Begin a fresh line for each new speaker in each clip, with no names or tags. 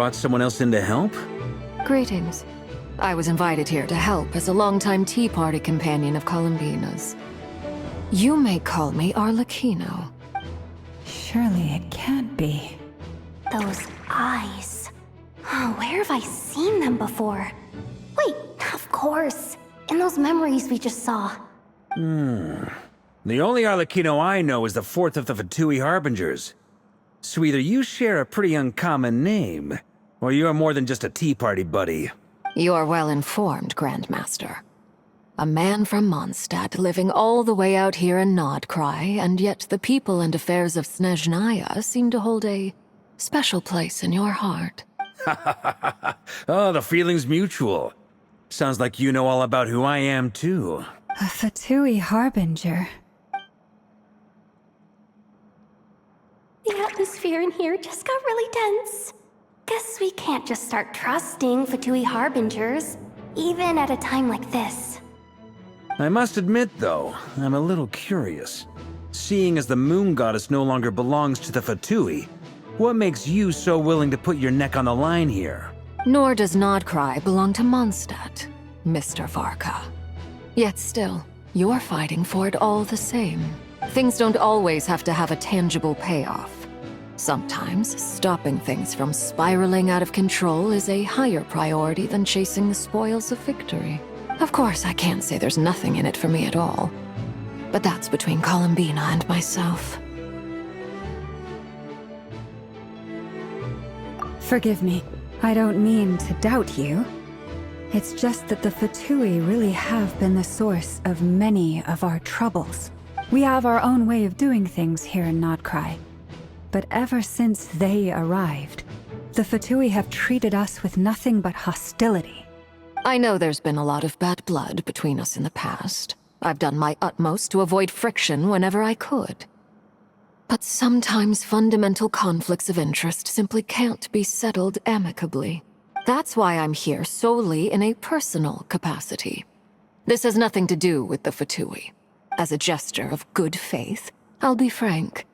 Brought someone else in to help?
Greetings. I was invited here to help as a longtime Tea Party companion of Columbina's. You may call me Arlecchino.
Surely it can't be.
Those eyes. Oh, where have I seen them before? Wait, of course. In those memories we just saw.
The only Arlecchino I know is the fourth of the Fatui Harbingers. So either you share a pretty uncommon name, or you're more than just a Tea Party buddy.
You're well informed, Grandmaster. A man from Mondstadt living all the way out here in Nodcry, and yet the people and affairs of Snezhnaya seem to hold a special place in your heart.
Oh, the feeling's mutual. Sounds like you know all about who I am, too.
A Fatui Harbinger.
The atmosphere in here just got really tense. Guess we can't just start trusting Fatui Harbingers, even at a time like this.
I must admit, though, I'm a little curious. Seeing as the Moon Goddess no longer belongs to the Fatui, what makes you so willing to put your neck on the line here?
Nor does Nodcry belong to Mondstadt, Mr. Varka. Yet still, you're fighting for it all the same. Things don't always have to have a tangible payoff. Sometimes, stopping things from spiraling out of control is a higher priority than chasing the spoils of victory. Of course, I can't say there's nothing in it for me at all. But that's between Columbina and myself.
Forgive me. I don't mean to doubt you. It's just that the Fatui really have been the source of many of our troubles. We have our own way of doing things here in Nodcry. But ever since they arrived, the Fatui have treated us with nothing but hostility.
I know there's been a lot of bad blood between us in the past. I've done my utmost to avoid friction whenever I could. But sometimes fundamental conflicts of interest simply can't be settled amicably. That's why I'm here solely in a personal capacity. This has nothing to do with the Fatui. As a gesture of good faith, I'll be frank.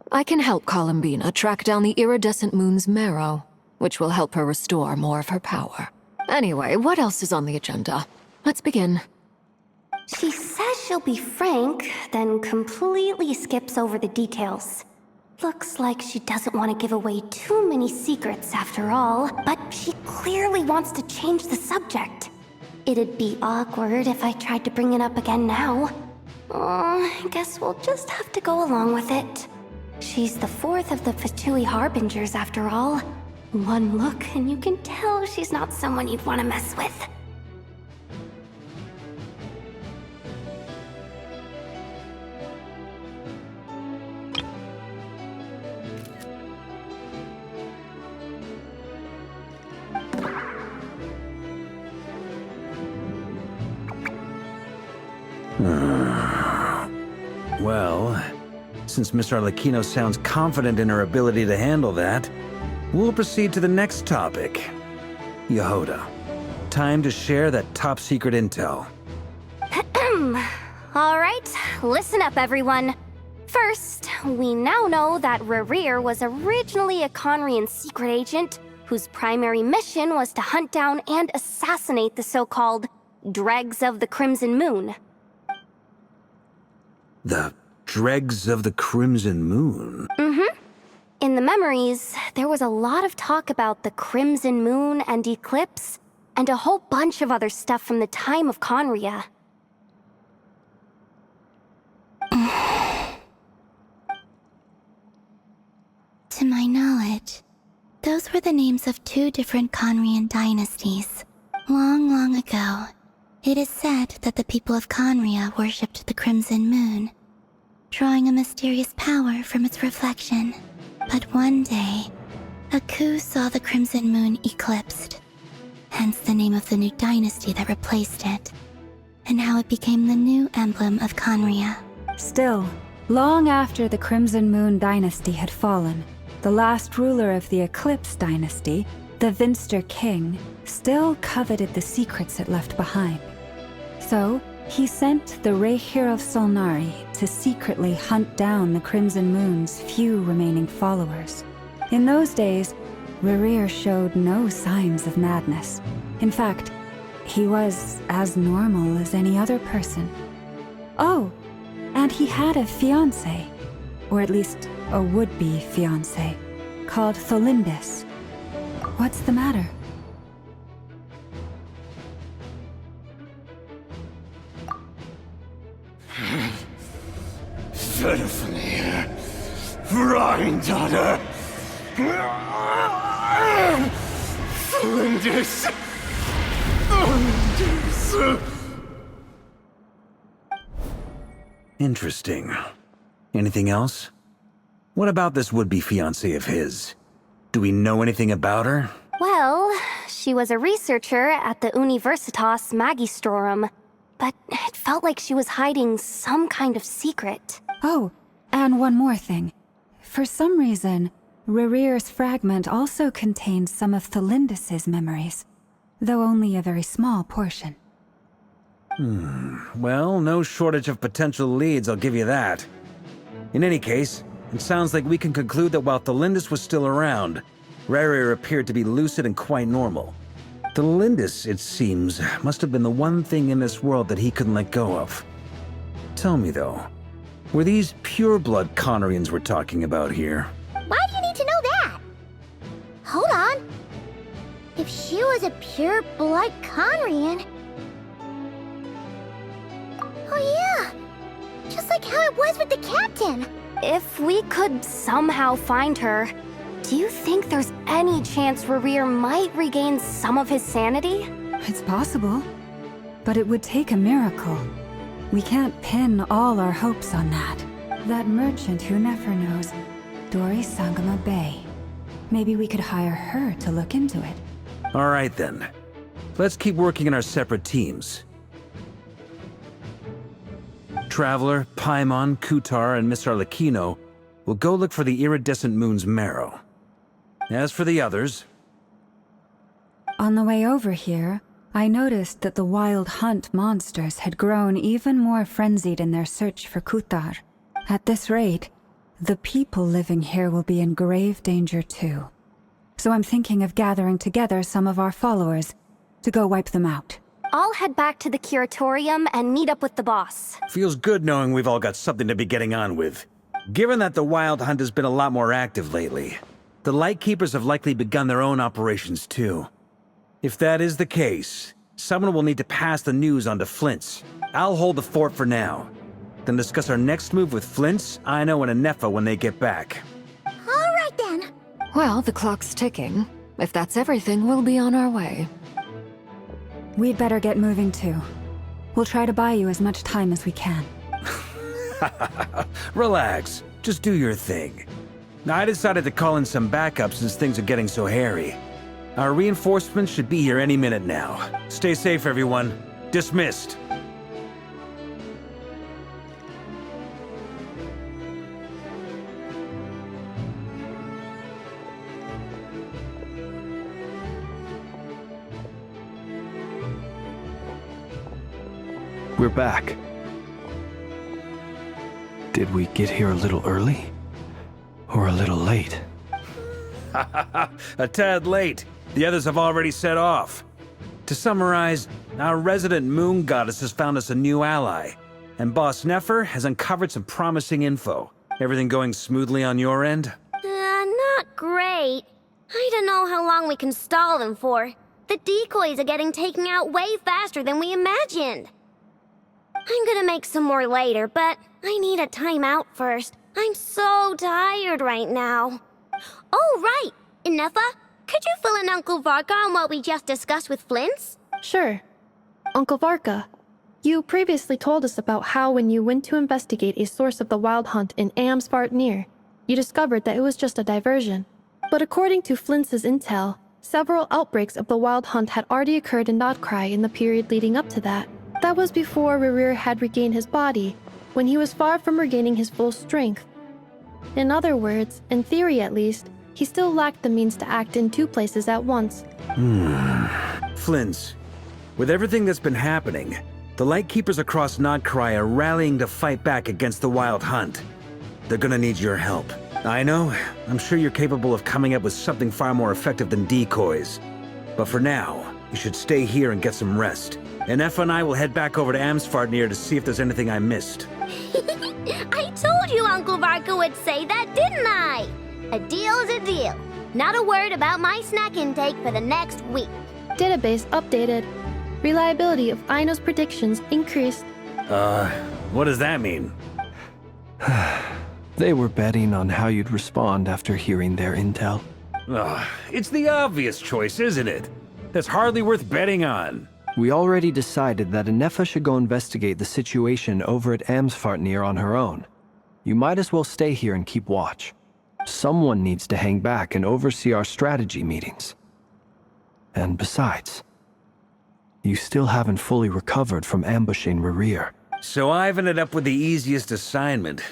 I can help Columbina track down the iridescent moon's marrow, which will help her restore more of her power. Anyway, what else is on the agenda? Let's begin.
She says she'll be frank, then completely skips over the details. Looks like she doesn't want to give away too many secrets after all, but she clearly wants to change the subject. It'd be awkward if I tried to bring it up again now. I guess we'll just have to go along with it. She's the fourth of the Fatui Harbingers after all. One look and you can tell she's not someone you'd want to mess with.
Well, since Miss Arlecchino sounds confident in her ability to handle that, we'll proceed to the next topic. Yehoda, time to share that top-secret intel.
Alright, listen up everyone. First, we now know that Rerir was originally a Conrian secret agent whose primary mission was to hunt down and assassinate the so-called Dregs of the Crimson Moon.
The Dregs of the Crimson Moon?
In the memories, there was a lot of talk about the Crimson Moon and Eclipse, and a whole bunch of other stuff from the time of Conria.
To my knowledge, those were the names of two different Conrian dynasties. Long, long ago, it is said that the people of Conria worshipped the Crimson Moon, drawing a mysterious power from its reflection. But one day, a coup saw the Crimson Moon eclipsed, hence the name of the new dynasty that replaced it, and how it became the new emblem of Conria.
Still, long after the Crimson Moon dynasty had fallen, the last ruler of the Eclipse dynasty, the Vinster King, still coveted the secrets it left behind. So, he sent the Rehir of Solnari to secretly hunt down the Crimson Moon's few remaining followers. In those days, Rerir showed no signs of madness. In fact, he was as normal as any other person. Oh, and he had a fiancé, or at least a would-be fiancé, called Tholindis. What's the matter?
Stephanie, Granddaughter, Flinders.
Interesting. Anything else? What about this would-be fiancé of his? Do we know anything about her?
Well, she was a researcher at the Universitas Magistrorum, but it felt like she was hiding some kind of secret.
Oh, and one more thing. For some reason, Rerir's fragment also contains some of Tholindis' memories, though only a very small portion.
Well, no shortage of potential leads, I'll give you that. In any case, it sounds like we can conclude that while Tholindis was still around, Rerir appeared to be lucid and quite normal. Tholindis, it seems, must have been the one thing in this world that he couldn't let go of. Tell me though, were these pure-blood Conorians we're talking about here?
Why do you need to know that? Hold on. If she was a pure-blood Conrian... Oh yeah! Just like how it was with the captain!
If we could somehow find her, do you think there's any chance Rerir might regain some of his sanity?
It's possible, but it would take a miracle. We can't pin all our hopes on that. That merchant who never knows, Dori Sangama Bay. Maybe we could hire her to look into it.
All right then. Let's keep working in our separate teams. Traveler, Paimon, Kutar, and Miss Arlecchino will go look for the iridescent moon's marrow. As for the others...
On the way over here, I noticed that the wild hunt monsters had grown even more frenzied in their search for Kutar. At this rate, the people living here will be in grave danger too. So I'm thinking of gathering together some of our followers to go wipe them out.
I'll head back to the curatorium and meet up with the boss.
Feels good knowing we've all got something to be getting on with. Given that the Wild Hunt has been a lot more active lately, the Lightkeepers have likely begun their own operations too. If that is the case, someone will need to pass the news on to Flint's. I'll hold the fort for now, then discuss our next move with Flint's, Aino, and Anefa when they get back.
All right then.
Well, the clock's ticking. If that's everything, we'll be on our way.
We'd better get moving too. We'll try to buy you as much time as we can.
Relax, just do your thing. I decided to call in some backup since things are getting so hairy. Our reinforcements should be here any minute now. Stay safe, everyone. Dismissed.
We're back. Did we get here a little early? Or a little late?
A tad late. The others have already set off. To summarize, our resident moon goddess has found us a new ally, and Boss Nefer has uncovered some promising info. Everything going smoothly on your end?
Not great. I don't know how long we can stall them for. The decoys are getting taken out way faster than we imagined. I'm gonna make some more later, but I need a timeout first. I'm so tired right now. Oh, right! Inefa, could you fill in Uncle Varka on what we just discussed with Flint's?
Sure. Uncle Varka, you previously told us about how when you went to investigate a source of the Wild Hunt in Amsvartnir, you discovered that it was just a diversion. But according to Flint's intel, several outbreaks of the Wild Hunt had already occurred in Nodcry in the period leading up to that. That was before Rerir had regained his body, when he was far from regaining his full strength. In other words, in theory at least, he still lacked the means to act in two places at once.
Flint's, with everything that's been happening, the Lightkeepers across Nodcry are rallying to fight back against the Wild Hunt. They're gonna need your help. I know. I'm sure you're capable of coming up with something far more effective than decoys. But for now, you should stay here and get some rest. And Effa and I will head back over to Amsfartnir to see if there's anything I missed.
I told you Uncle Varka would say that, didn't I? A deal is a deal. Not a word about my snack intake for the next week.
Database updated. Reliability of Aino's predictions increased.
What does that mean?
They were betting on how you'd respond after hearing their intel.
It's the obvious choice, isn't it? That's hardly worth betting on.
We already decided that Anefa should go investigate the situation over at Amsfartnir on her own. You might as well stay here and keep watch. Someone needs to hang back and oversee our strategy meetings. And besides, you still haven't fully recovered from ambushing Rerir.
So I've ended up with the easiest assignment.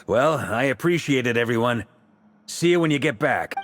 Well, I appreciate it, everyone. See you when you get back.